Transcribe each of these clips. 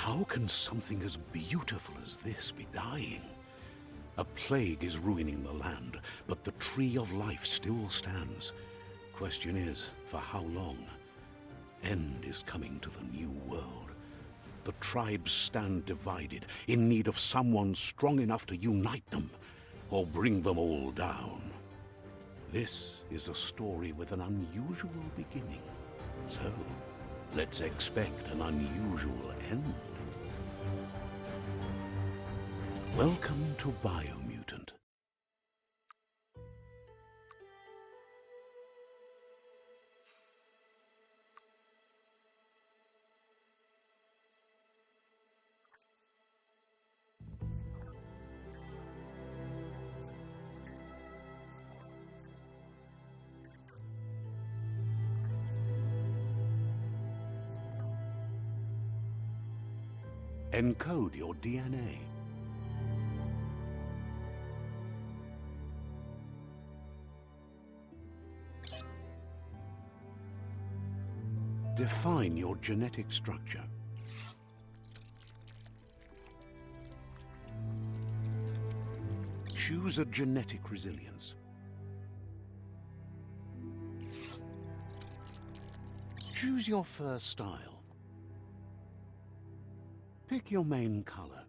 How can something as beautiful as this be dying? A plague is ruining the land, but the tree of life still stands. Question is, for how long? End is coming to the new world. The tribes stand divided, in need of someone strong enough to unite them, or bring them all down. This is a story with an unusual beginning. So, let's expect an unusual end. Welcome to Biomutant. Encode your DNA. Define your genetic structure. Choose a genetic resilience. Choose your fur style. Pick your main color.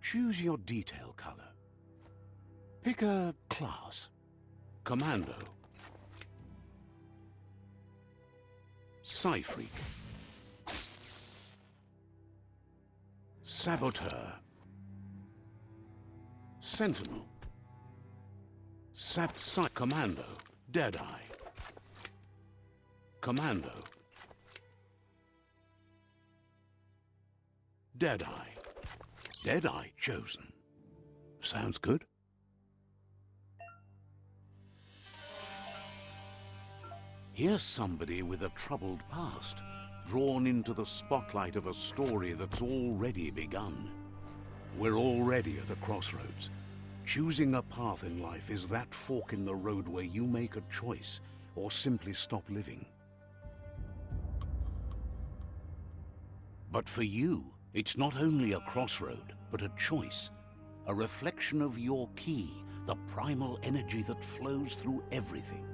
Choose your detail color. Pick a class. Commando. Psy-Freak. Saboteur. Sentinel. Commando. Deadeye. Commando. Deadeye. Deadeye chosen. Sounds good. Here's somebody with a troubled past, drawn into the spotlight of a story that's already begun. We're already at a crossroads. Choosing a path in life is that fork in the road where you make a choice, or simply stop living. But for you, it's not only a crossroad, but a choice. A reflection of your key, the primal energy that flows through everything.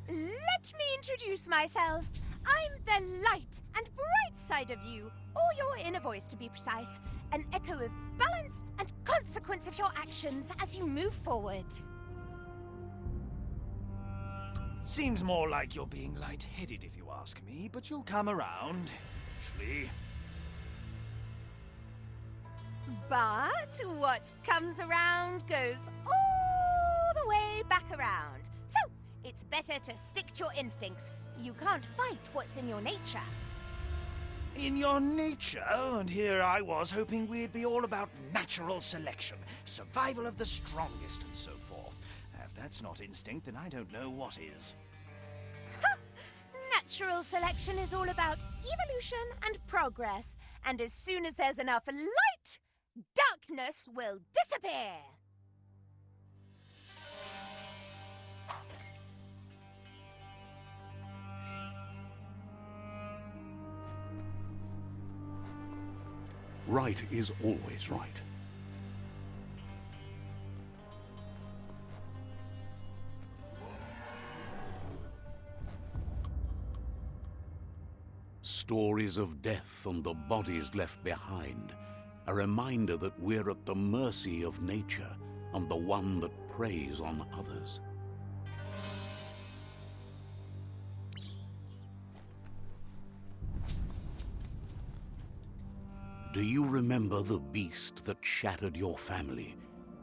Let me introduce myself. I'm the light and bright side of you, or your inner voice to be precise, an echo of balance and consequence of your actions as you move forward. Seems more like you're being light-headed if you ask me, but you'll come around, eventually. But what comes around goes all the way back around. So, it's better to stick to your instincts. You can't fight what's in your nature. In your nature, and here I was hoping we'd be all about natural selection, survival of the strongest, and so forth. If that's not instinct, then I don't know what is. Natural selection is all about evolution and progress, and as soon as there's enough light, darkness will disappear. Right is always right. Stories of death and the bodies left behind, a reminder that we're at the mercy of nature and the one that preys on others. Do you remember the beast that shattered your family,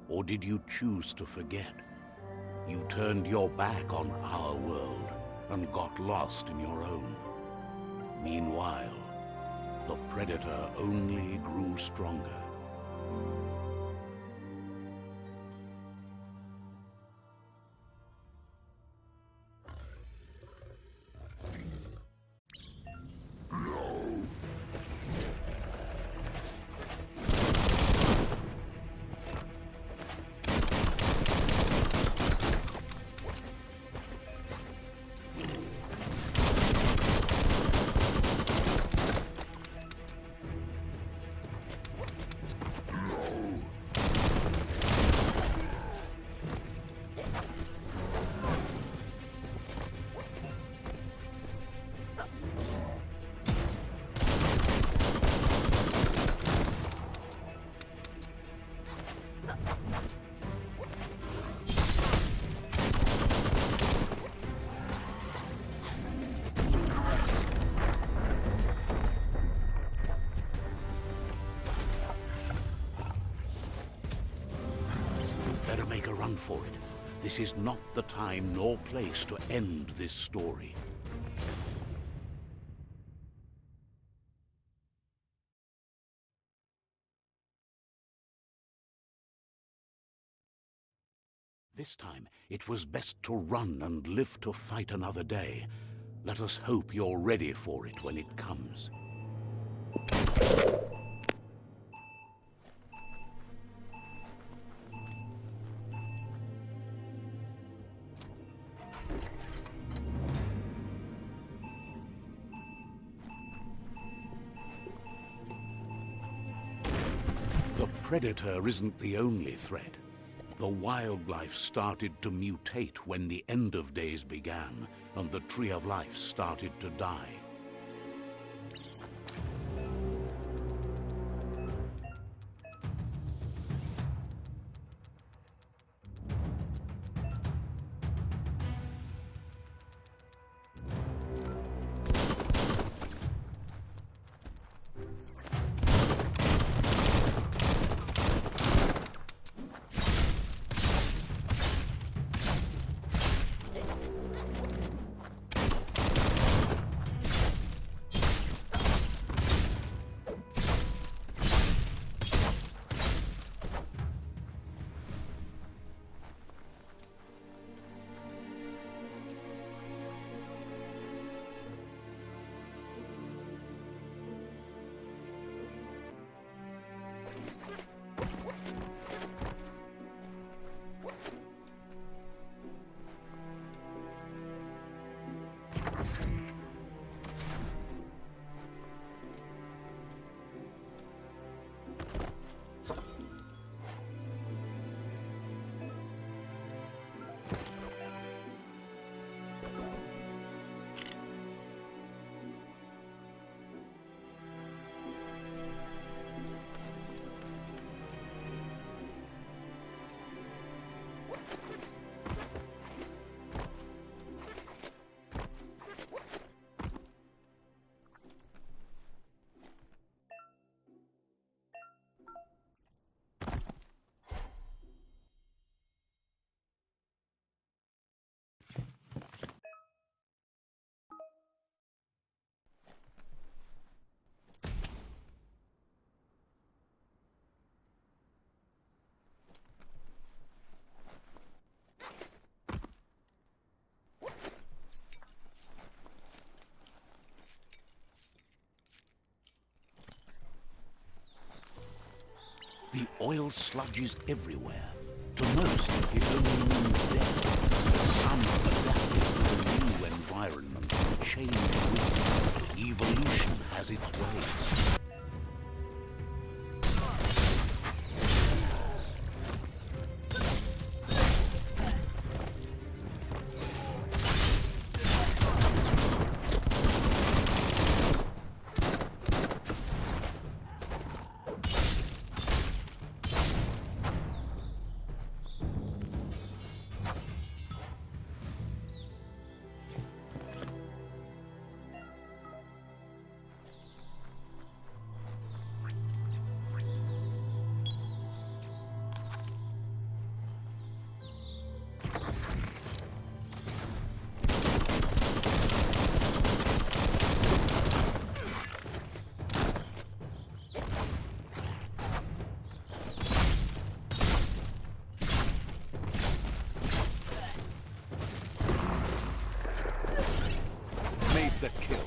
or did you choose to forget? You turned your back on our world and got lost in your own. Meanwhile, the predator only grew stronger. better make a run for it. This is not the time nor place to end this story. This time, it was best to run and live to fight another day. Let us hope you're ready for it when it comes. The Predator isn't the only threat. The wildlife started to mutate when the end of days began, and the Tree of Life started to die. The oil sludge is everywhere. To most, it only means death. Some have adapted to a new environment and changed with it. Evolution has its ways. The kill.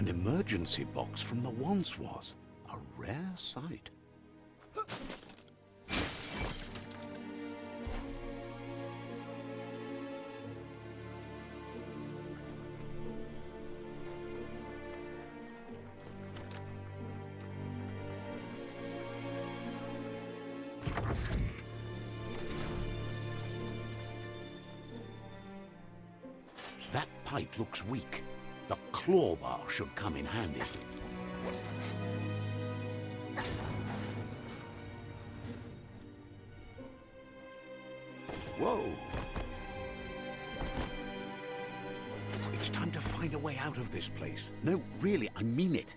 An emergency box from the once was. A rare sight. That pipe looks weak. The claw bar should come in handy. Whoa! It's time to find a way out of this place. No, really, I mean it.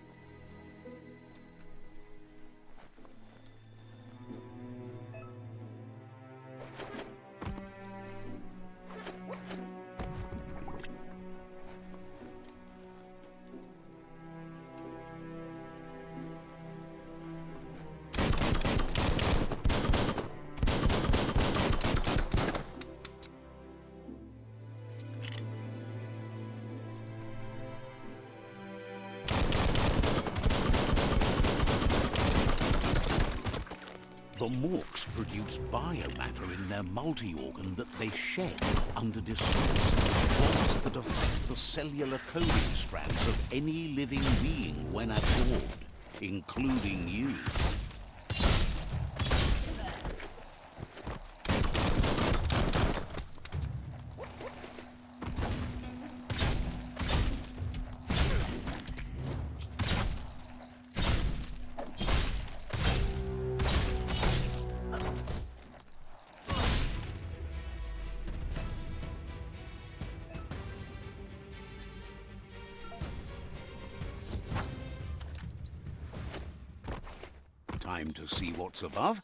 The MORKS produce biomatter in their multi-organ that they shed under distress. Bonds that affect the cellular coding strands of any living being when absorbed, including you. Time to see what's above.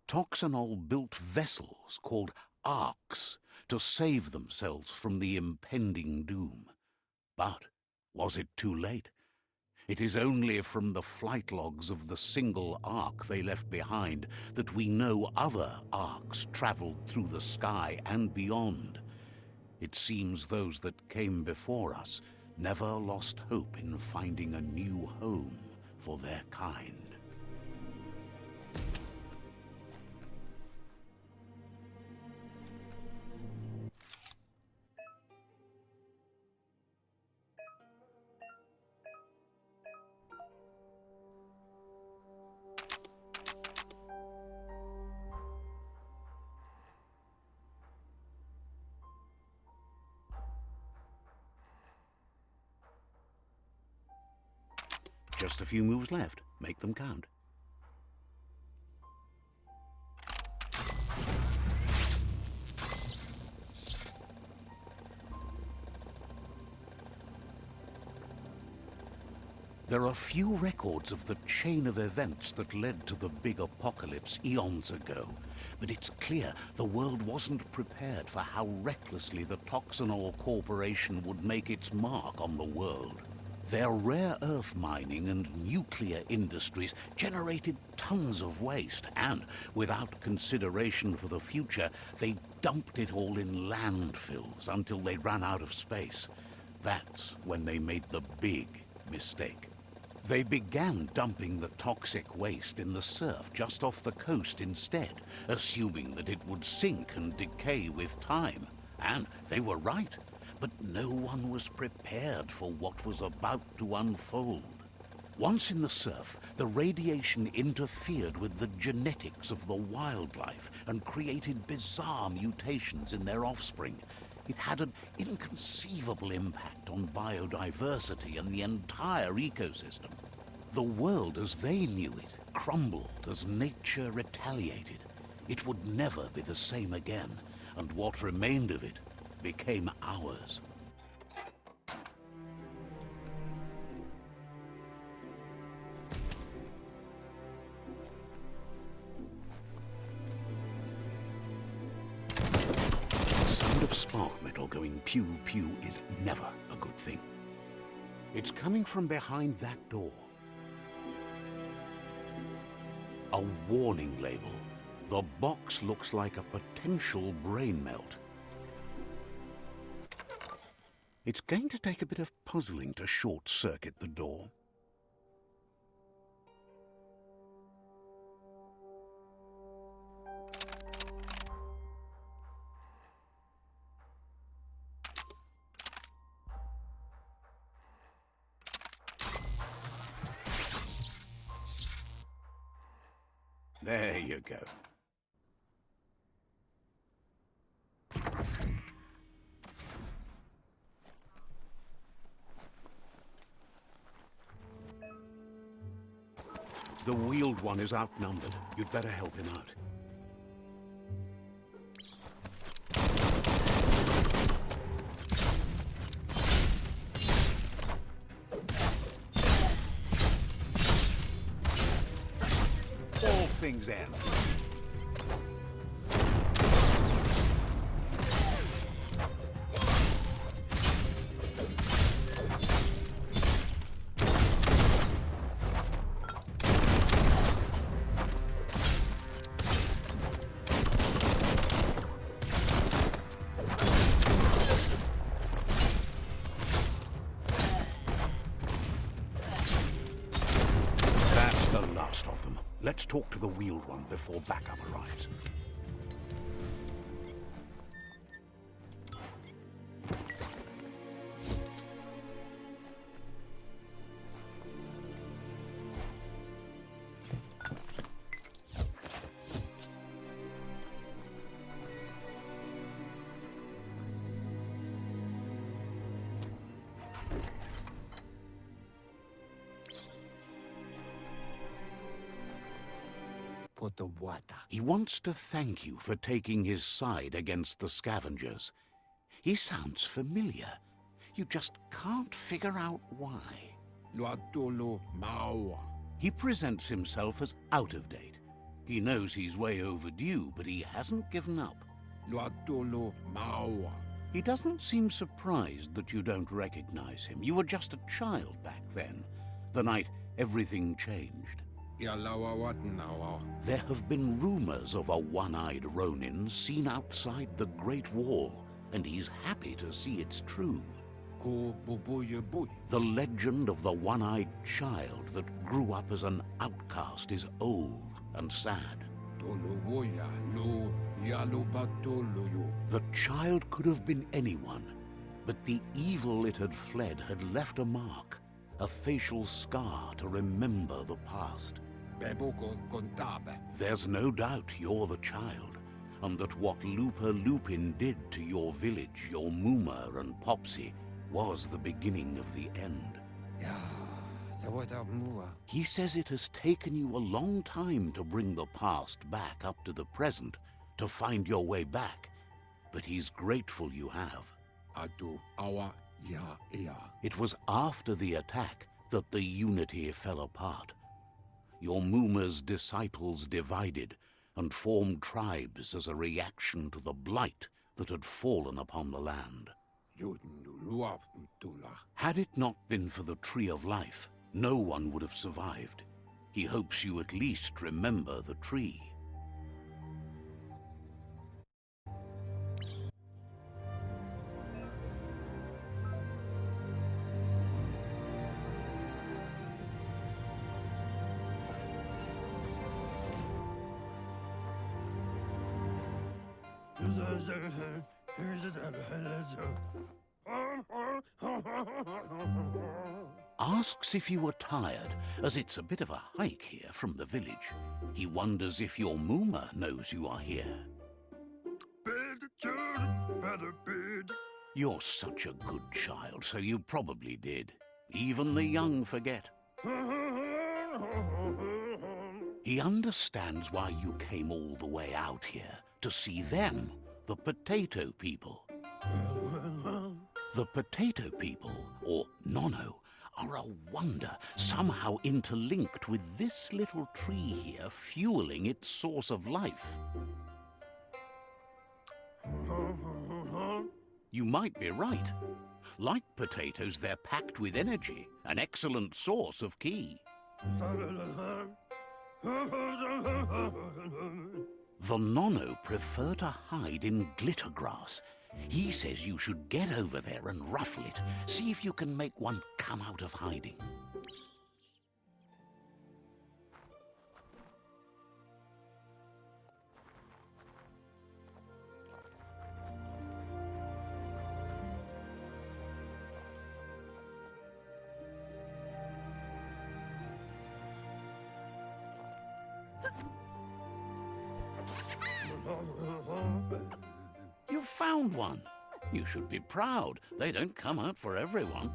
Toxanol built vessels called arks to save themselves from the impending doom. But was it too late? It is only from the flight logs of the single ark they left behind that we know other arks traveled through the sky and beyond. It seems those that came before us never lost hope in finding a new home for their kind. Just a few moves left. Make them count. There are few records of the chain of events that led to the big apocalypse eons ago, but it's clear the world wasn't prepared for how recklessly the Toxanol Corporation would make its mark on the world. Their rare earth mining and nuclear industries generated tons of waste, and without consideration for the future, they dumped it all in landfills until they ran out of space. That's when they made the big mistake. They began dumping the toxic waste in the surf just off the coast instead, assuming that it would sink and decay with time. And they were right. But no one was prepared for what was about to unfold. Once in the surf, the radiation interfered with the genetics of the wildlife and created bizarre mutations in their offspring. It had an inconceivable impact on biodiversity and the entire ecosystem. The world as they knew it crumbled as nature retaliated. It would never be the same again, and what remained of it became ours. spark metal going pew-pew is never a good thing. It's coming from behind that door. A warning label. The box looks like a potential brain melt. It's going to take a bit of puzzling to short-circuit the door. There you go. The wheeled one is outnumbered. You'd better help him out. All things end. Let's talk to the wheeled one before backup arrives. He wants to thank you for taking his side against the scavengers. He sounds familiar. You just can't figure out why. He presents himself as out of date. He knows he's way overdue, but he hasn't given up. He doesn't seem surprised that you don't recognize him. You were just a child back then, the night everything changed. There have been rumors of a one-eyed Ronin seen outside the Great Wall, and he's happy to see it's true. The legend of the one-eyed child that grew up as an outcast is old and sad. The child could have been anyone, but the evil it had fled had left a mark, a facial scar to remember the past. There's no doubt you're the child, and that what Looper Lupin did to your village, your Muma and Popsy, was the beginning of the end. He says it has taken you a long time to bring the past back up to the present, to find your way back, but he's grateful you have. It was after the attack that the Unity fell apart. Your Muma's disciples divided and formed tribes as a reaction to the blight that had fallen upon the land. Had it not been for the Tree of Life, no one would have survived. He hopes you at least remember the tree. Asks if you were tired, as it's a bit of a hike here from the village. He wonders if your Muma knows you are here. You're such a good child, so you probably did. Even the young forget. He understands why you came all the way out here, to see them, the potato people. The potato people, or Nono, are a wonder, somehow interlinked with this little tree here, fueling its source of life. You might be right. Like potatoes, they're packed with energy, an excellent source of ki. The Nono prefer to hide in glitter grass. He says you should get over there and ruffle it. See if you can make one come out of hiding. You found one. You should be proud. They don't come out for everyone.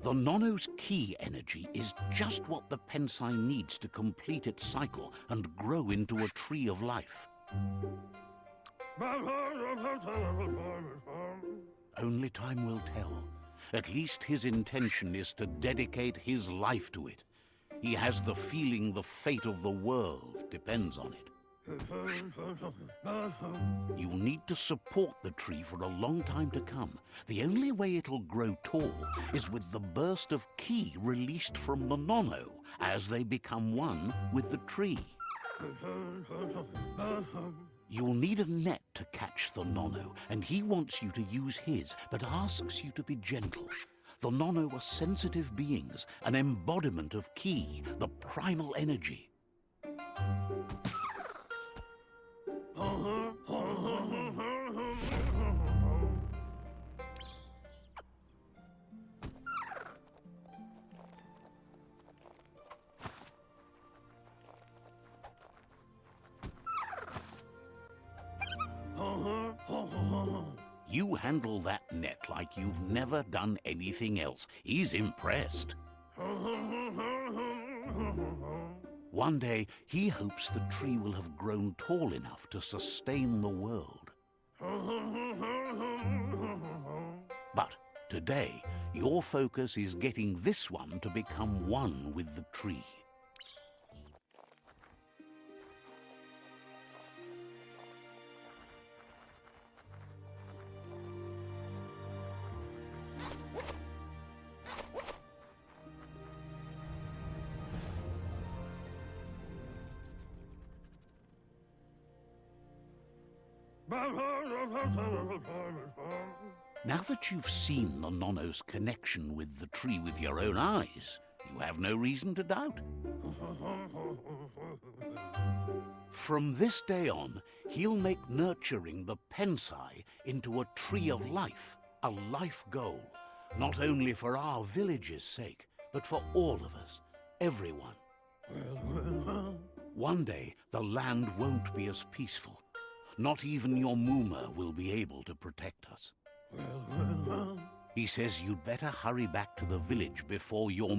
The Nono's ki energy is just what the Pensai needs to complete its cycle and grow into a tree of life. Only time will tell. At least his intention is to dedicate his life to it. He has the feeling the fate of the world depends on it. You'll need to support the tree for a long time to come. The only way it'll grow tall is with the burst of ki released from the Nono as they become one with the tree. You'll need a net to catch the Nono, and he wants you to use his, but asks you to be gentle. The Nono are sensitive beings, an embodiment of ki, the primal energy. You handle that net like you've never done anything else. He's impressed. One day, he hopes the tree will have grown tall enough to sustain the world. But today, your focus is getting this one to become one with the tree. Now that you've seen the Nono's connection with the tree with your own eyes, you have no reason to doubt. From this day on, he'll make nurturing the Pensai into a tree of life, a life goal, not only for our village's sake, but for all of us, everyone. One day, the land won't be as peaceful. Not even your Muma will be able to protect us. He says you'd better hurry back to the village before your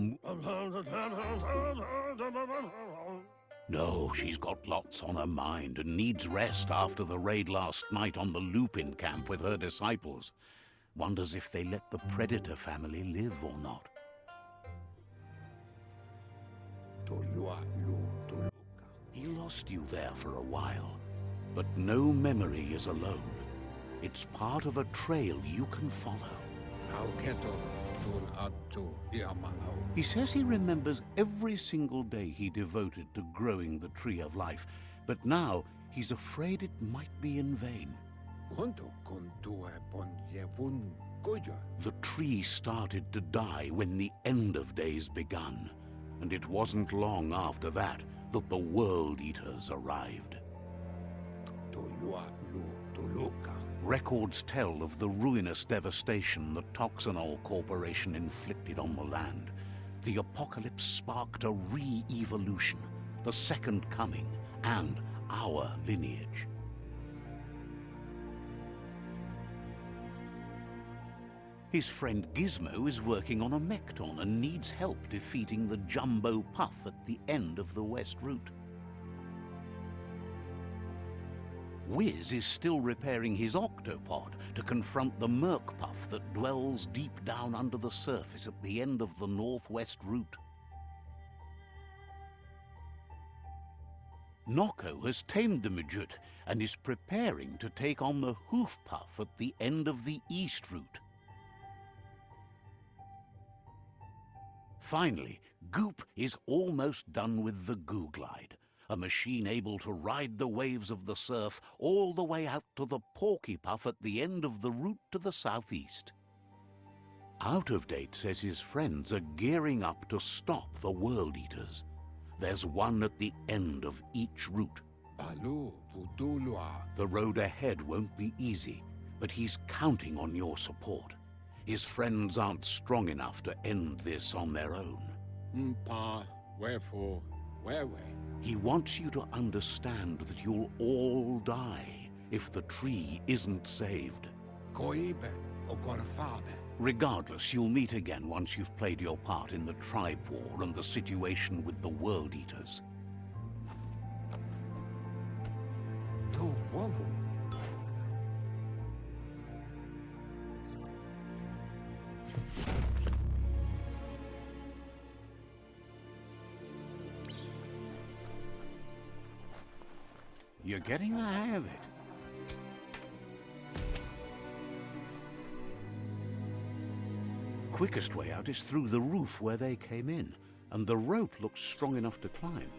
No, she's got lots on her mind and needs rest after the raid last night on the Lupin camp with her disciples. Wonders if they let the Predator family live or not. He lost you there for a while. But no memory is alone. It's part of a trail you can follow. He says he remembers every single day he devoted to growing the Tree of Life, but now he's afraid it might be in vain. The tree started to die when the end of days begun, and it wasn't long after that that the World Eaters arrived. Records tell of the ruinous devastation the Toxanol Corporation inflicted on the land. The apocalypse sparked a re-evolution, the second coming, and our lineage. His friend Gizmo is working on a Mekton and needs help defeating the Jumbo Puff at the end of the West Route. Wiz is still repairing his octopod to confront the Merc Puff that dwells deep down under the surface at the end of the Northwest Route. Nocco has tamed the midget and is preparing to take on the hoof puff at the end of the east route. Finally, Goop is almost done with the Goo Glide, a machine able to ride the waves of the surf all the way out to the Porky Puff at the end of the route to the southeast. Out of Date says his friends are gearing up to stop the World Eaters. There's one at the end of each route. The road ahead won't be easy, but he's counting on your support. His friends aren't strong enough to end this on their own. Wherefore, where? He wants you to understand that you'll all die if the tree isn't saved. Regardless, you'll meet again once you've played your part in the tribe war and the situation with the World Eaters. You're getting the hang of it. Quickest way out is through the roof where they came in, and the rope looks strong enough to climb.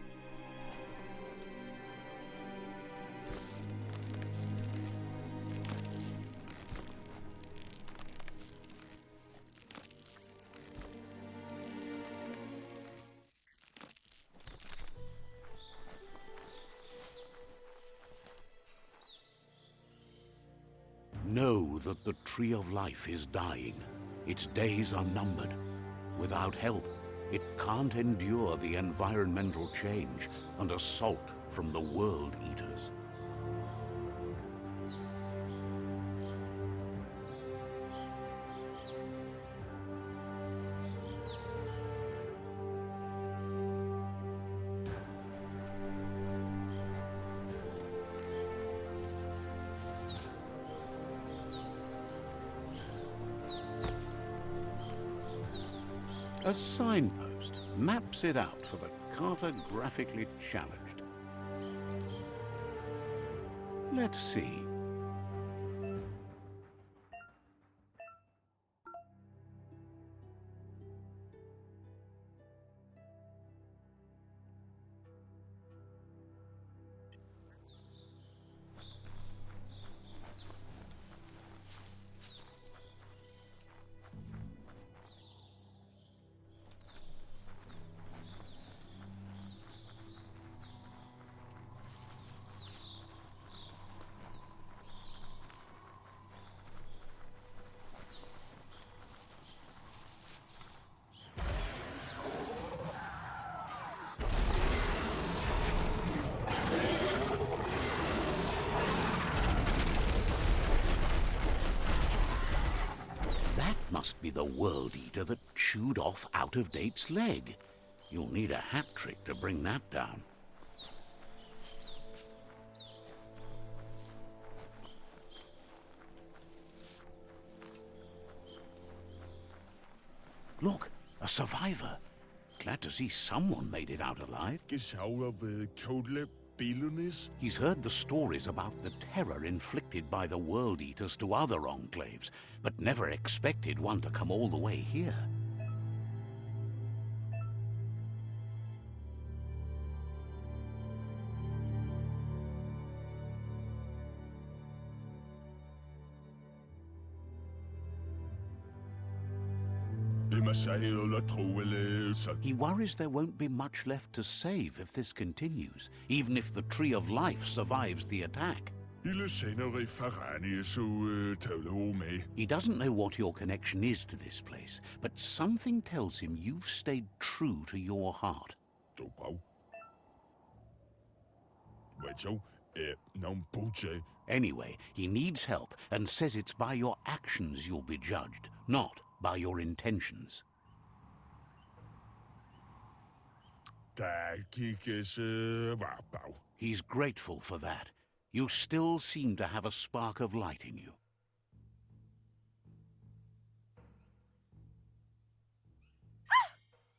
Know that the Tree of Life is dying. Its days are numbered. Without help, it can't endure the environmental change and assault from the World Eaters. A signpost maps it out for the cartographically challenged. Let's see. Must be the World Eater that chewed off Out of Date's leg. You'll need a hat trick to bring that down. Look, a survivor. Glad to see someone made it out alive. He's heard the stories about the terror inflicted by the World Eaters to other enclaves, but never expected one to come all the way here. He worries there won't be much left to save if this continues, even if the Tree of Life survives the attack. He doesn't know what your connection is to this place, but something tells him you've stayed true to your heart. Anyway, he needs help and says it's by your actions you'll be judged, not by your intentions. He's grateful for that. You still seem to have a spark of light in you. Ah!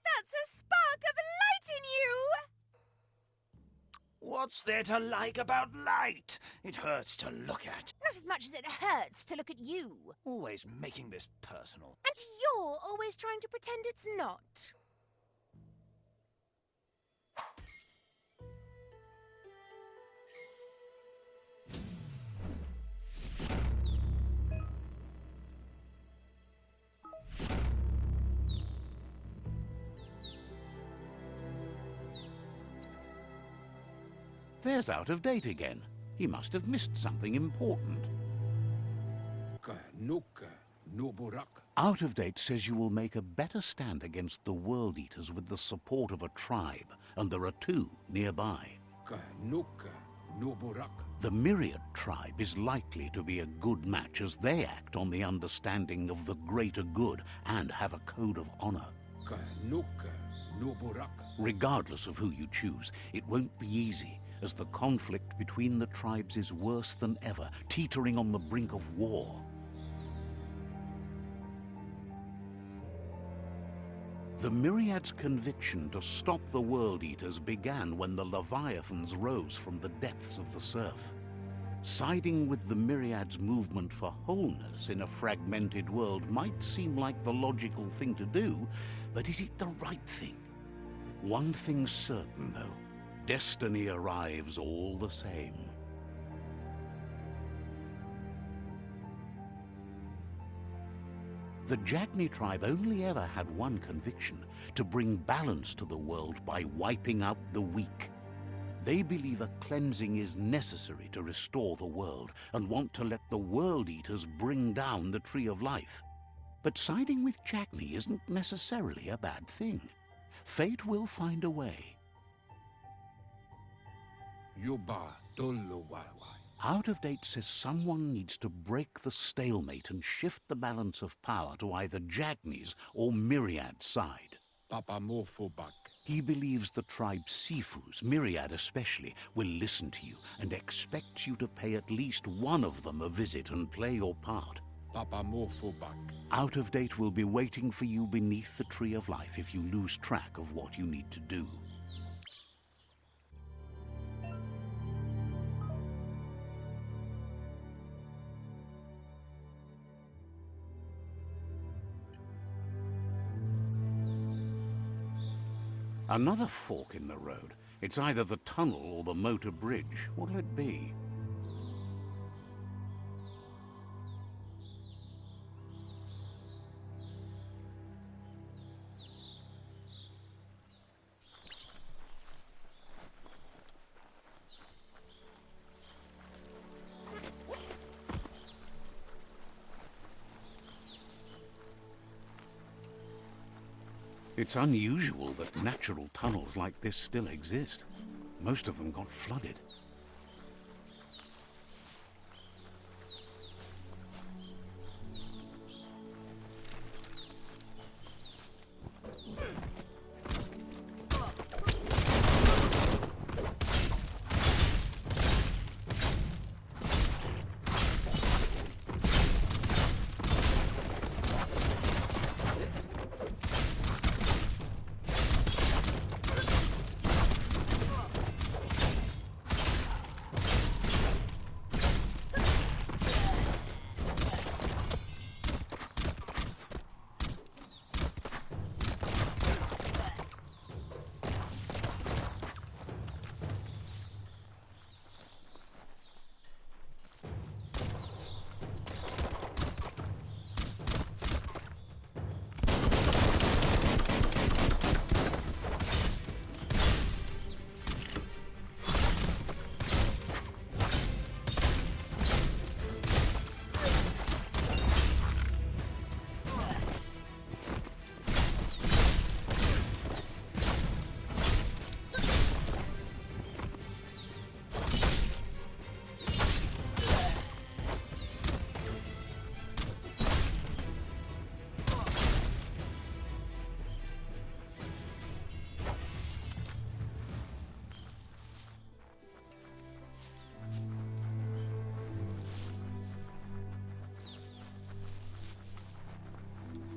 That's a spark of light in you! What's there to like about light? It hurts to look at. Not as much as it hurts to look at you. Always making this personal. And you're always trying to pretend it's not. There's Out of Date again. He must have missed something important. Out of Date says you will make a better stand against the World Eaters with the support of a tribe, and there are 2 nearby. The Myriad tribe is likely to be a good match as they act on the understanding of the greater good and have a code of honor. Regardless of who you choose, it won't be easy, as the conflict between the tribes is worse than ever, teetering on the brink of war. The Myriad's conviction to stop the World Eaters began when the Leviathans rose from the depths of the surf. Siding with the Myriad's movement for wholeness in a fragmented world might seem like the logical thing to do, but is it the right thing? One thing's certain, though. Destiny arrives all the same. The Jagni tribe only ever had one conviction: to bring balance to the world by wiping out the weak. They believe a cleansing is necessary to restore the world, and want to let the World Eaters bring down the Tree of Life. But siding with Jagni isn't necessarily a bad thing. Fate will find a way. Out of Date says someone needs to break the stalemate and shift the balance of power to either Jagni's or Myriad's side. He believes the tribe Sifus, Myriad especially, will listen to you and expects you to pay at least one of them a visit and play your part. Out of Date will be waiting for you beneath the Tree of Life if you lose track of what you need to do. Another fork in the road. It's either the tunnel or the motor bridge. What'll it be? It's unusual that natural tunnels like this still exist. Most of them got flooded.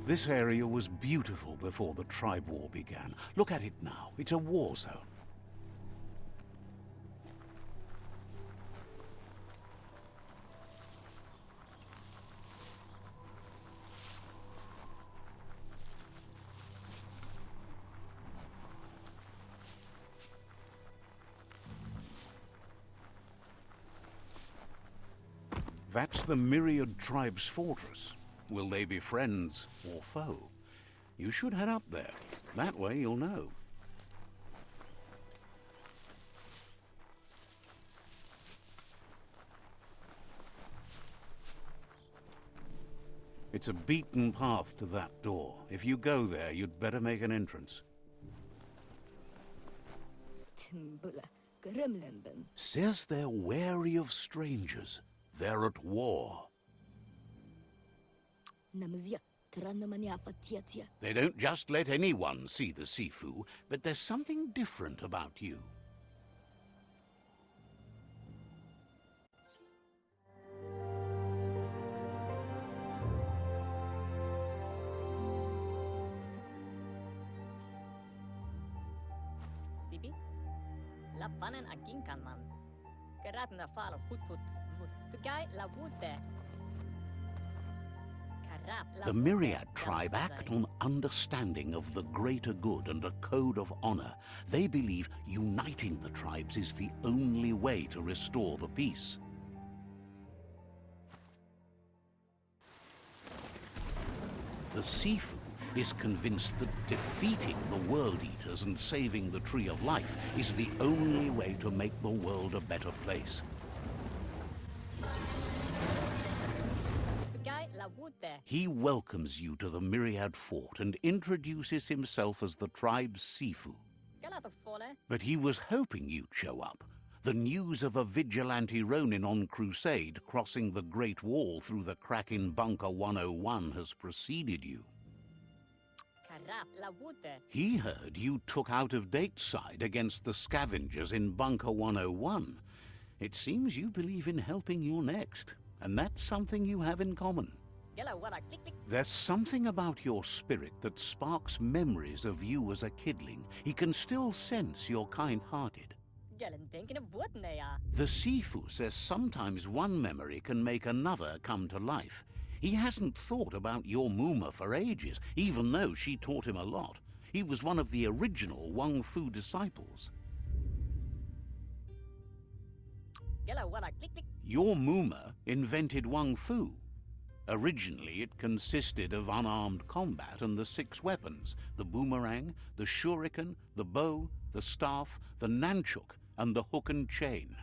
This area was beautiful before the tribe war began. Look at it now. It's a war zone. That's the Myriad Tribe's fortress. Will they be friends or foe? You should head up there. That way you'll know. It's a beaten path to that door. If you go there, you'd better make an entrance. Says they're wary of strangers. They're at war. They don't just let anyone see the Sifu, but there's something different about you. Lapanen aginkanman. Geratna falo hutut mustugai lavute. The Myriad tribe act on understanding of the greater good and a code of honor. They believe uniting the tribes is the only way to restore the peace. The Sifu is convinced that defeating the World Eaters and saving the Tree of Life is the only way to make the world a better place. He welcomes you to the Myriad Fort and introduces himself as the tribe's Sifu. But he was hoping you'd show up. The news of a vigilante Ronin on crusade crossing the Great Wall through the crack in Bunker 101 has preceded you. He heard you took out-of-date side against the scavengers in Bunker 101. It seems you believe in helping your next, and that's something you have in common. There's something about your spirit that sparks memories of you as a kidling. He can still sense you're kind-hearted. The Sifu says sometimes one memory can make another come to life. He hasn't thought about your Muma for ages, even though she taught him a lot. He was one of the original Wang Fu disciples. Your Muma invented Wang Fu. Originally, it consisted of unarmed combat and the 6 weapons: the boomerang, the shuriken, the bow, the staff, the nunchuk, and the hook and chain.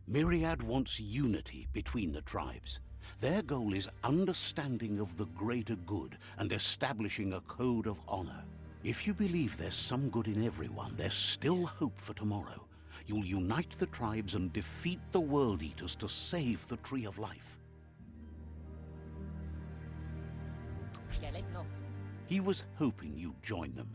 Myriad wants unity between the tribes. Their goal is understanding of the greater good and establishing a code of honor. If you believe there's some good in everyone, there's still hope for tomorrow. You'll unite the tribes and defeat the World Eaters to save the Tree of Life. He was hoping you'd join them.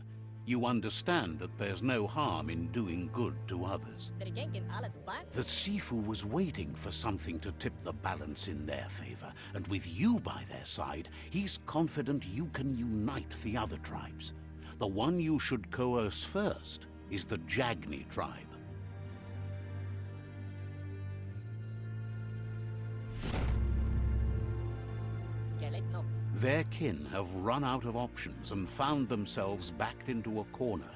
You understand that there's no harm in doing good to others. The Sifu was waiting for something to tip the balance in their favor, and with you by their side, he's confident you can unite the other tribes. The one you should coerce first is the Jagni tribe. Their kin have run out of options and found themselves backed into a corner.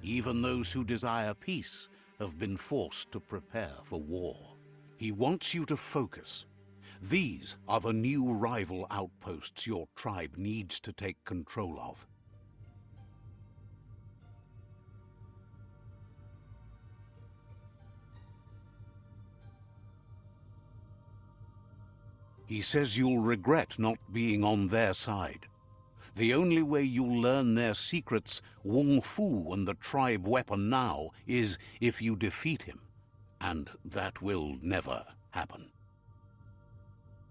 Even those who desire peace have been forced to prepare for war. He wants you to focus. These are the new rival outposts your tribe needs to take control of. He says you'll regret not being on their side. The only way you'll learn their secrets, Wung Fu and the tribe weapon now, is if you defeat him. And that will never happen.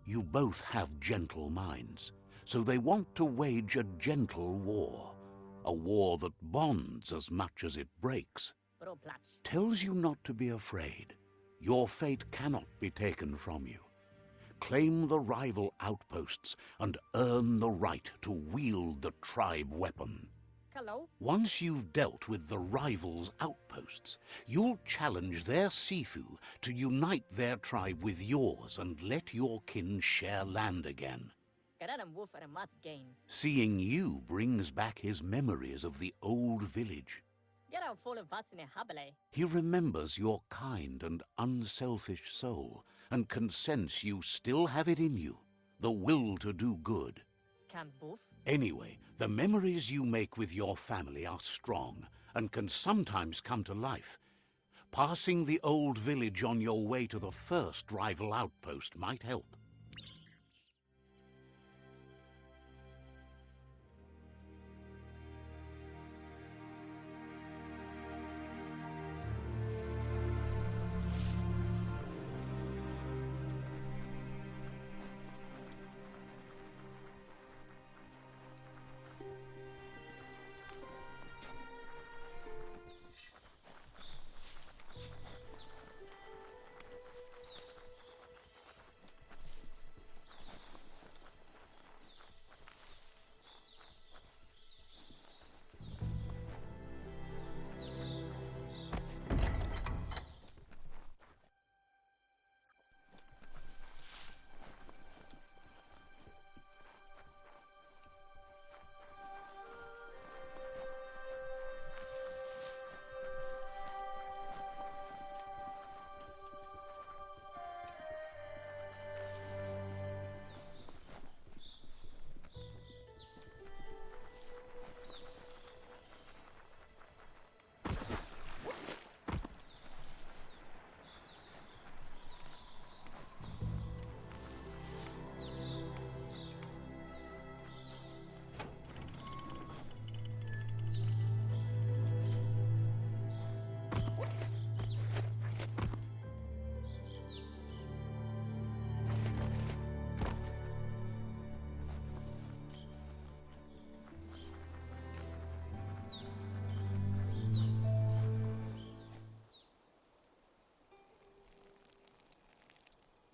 You both have gentle minds, so they want to wage a gentle war. A war that bonds as much as it breaks. Tells you not to be afraid. Your fate cannot be taken from you. Claim the rival outposts and earn the right to wield the tribe weapon. Once you've dealt with the rivals' outposts, you'll challenge their Sifu to unite their tribe with yours and let your kin share land again. Seeing you brings back his memories of the old village. He remembers your kind and unselfish soul, and can sense you still have it in you, the will to do good. Can both? Anyway, the memories you make with your family are strong and can sometimes come to life. Passing the old village on your way to the first rival outpost might help.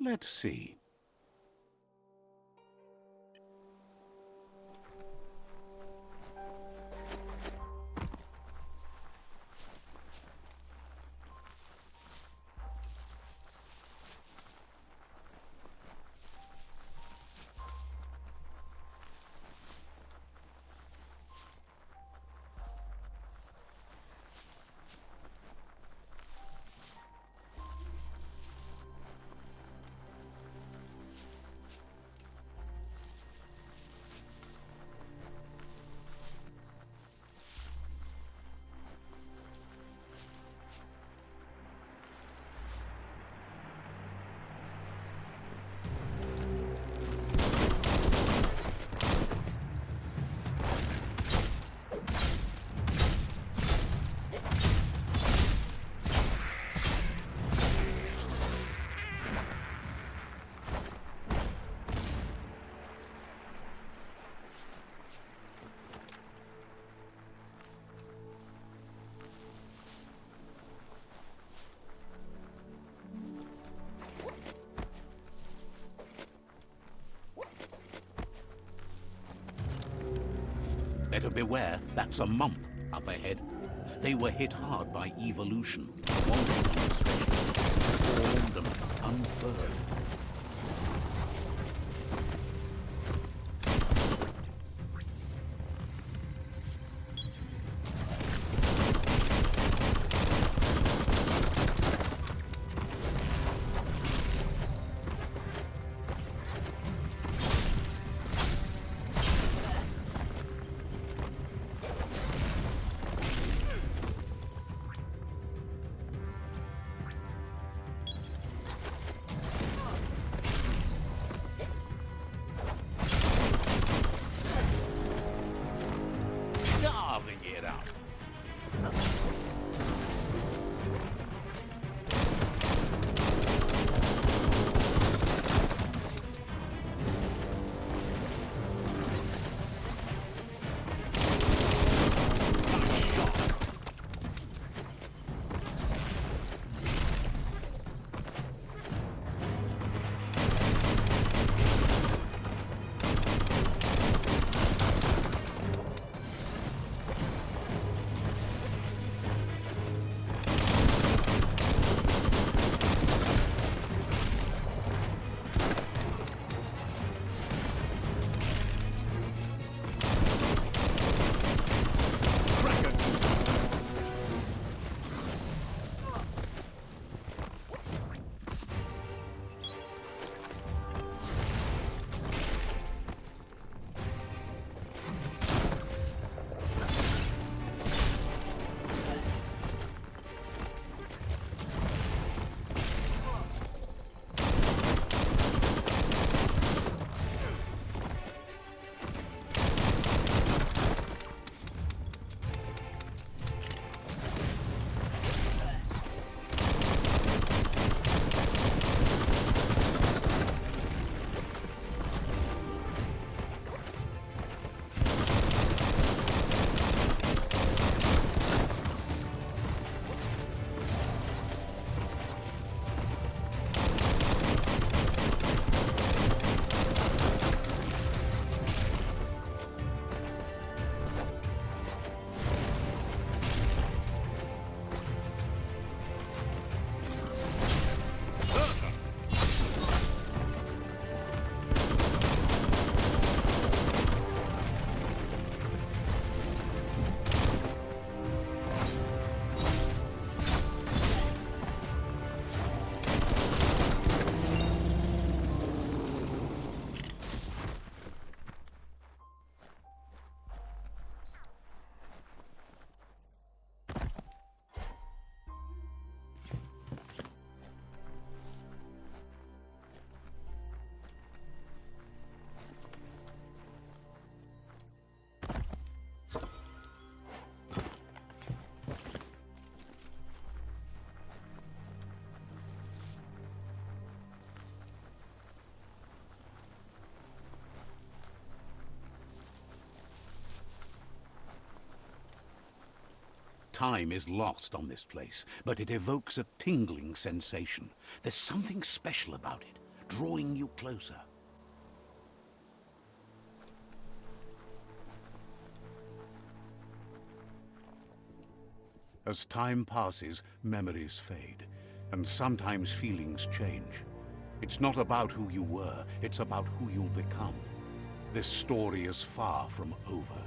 Let's see. Better beware, that's a mump up ahead. They were hit hard by evolution. One especially formed and unfurled. Time is lost on this place, but it evokes a tingling sensation. There's something special about it, drawing you closer. As time passes, memories fade, and sometimes feelings change. It's not about who you were, it's about who you'll become. This story is far from over.